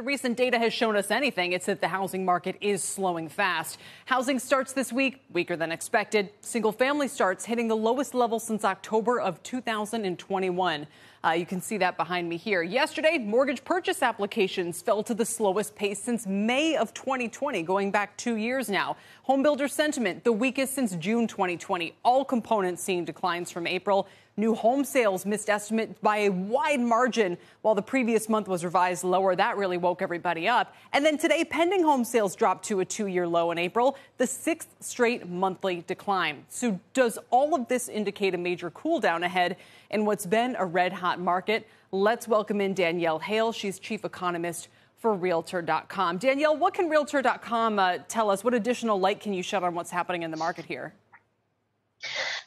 the recent data has shown us anything, it's that the housing market is slowing fast. Housing starts this week weaker than expected. Single-family starts hitting the lowest level since October of 2021. You can see that behind me here. Yesterday, mortgage purchase applications fell to the slowest pace since May of 2020, going back 2 years now. Home builder sentiment, the weakest since June 2020. All components seeing declines from April. New home sales missed estimate by a wide margin, while the previous month was revised lower. That really woke everybody up. And then today, pending home sales dropped to a 2-year low in April, the 6th straight monthly decline. So does all of this indicate a major cool down ahead in what's been a red-hot market? Let's welcome in Danielle Hale. She's chief economist for Realtor.com. Danielle, what can Realtor.com tell us? What additional light can you shed on what's happening in the market here?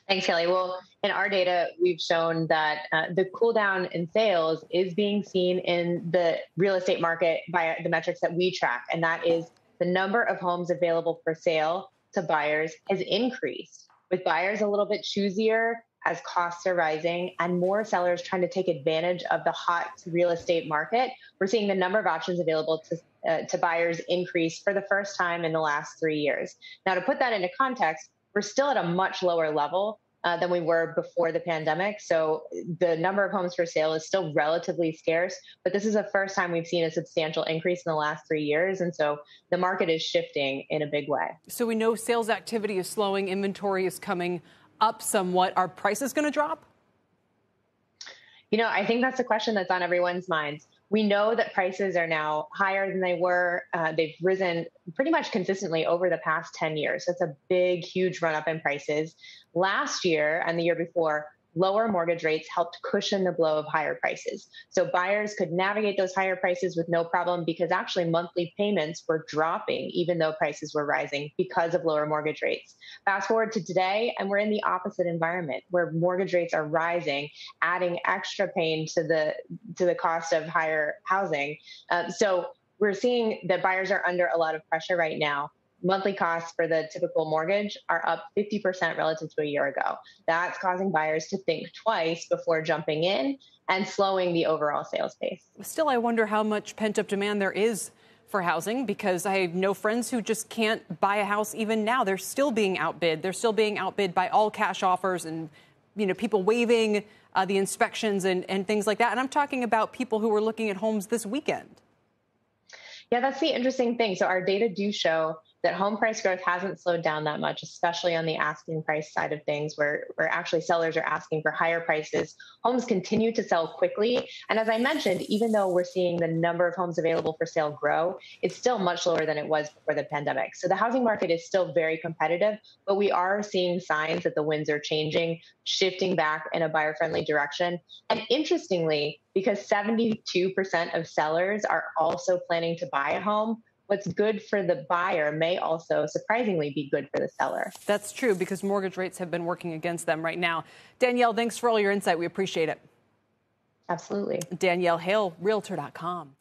Thanks, Kelly. Well, in our data, we've shown that the cool down in sales is being seen in the real estate market by the metrics that we track, and that is the number of homes available for sale to buyers has increased, with buyers a little bit choosier as costs are rising and more sellers trying to take advantage of the hot real estate market. We're seeing the number of options available to buyers increase for the first time in the last 3 years. Now, to put that into context, we're still at a much lower level than we were before the pandemic. So the number of homes for sale is still relatively scarce, but this is the first time we've seen a substantial increase in the last 3 years. And so the market is shifting in a big way. So we know sales activity is slowing, inventory is coming up somewhat. Are prices going to drop? You know, I think that's a question that's on everyone's minds. We know that prices are now higher than they were. They've risen pretty much consistently over the past 10 years. That's a big, huge run up in prices. Last year and the year before, lower mortgage rates helped cushion the blow of higher prices. So buyers could navigate those higher prices with no problem because actually monthly payments were dropping even though prices were rising because of lower mortgage rates. Fast forward to today, and we're in the opposite environment where mortgage rates are rising, adding extra pain to the cost of higher housing. So we're seeing that buyers are under a lot of pressure right now. Monthly costs for the typical mortgage are up 50% relative to a year ago. That's causing buyers to think twice before jumping in and slowing the overall sales pace. Still, I wonder how much pent-up demand there is for housing, because I know friends who just can't buy a house even now. They're still being outbid. They're still being outbid by all cash offers and, you know, people waiving the inspections and things like that. And I'm talking about people who were looking at homes this weekend. Yeah, that's the interesting thing. So our data do show that home price growth hasn't slowed down that much, especially on the asking price side of things, where actually sellers are asking for higher prices. Homes continue to sell quickly. And as I mentioned, even though we're seeing the number of homes available for sale grow, it's still much lower than it was before the pandemic. So the housing market is still very competitive, but we are seeing signs that the winds are changing, shifting back in a buyer-friendly direction. And interestingly, because 72% of sellers are also planning to buy a home, what's good for the buyer may also surprisingly be good for the seller. That's true, because mortgage rates have been working against them right now. Danielle, thanks for all your insight. We appreciate it. Absolutely. Danielle Hale, Realtor.com.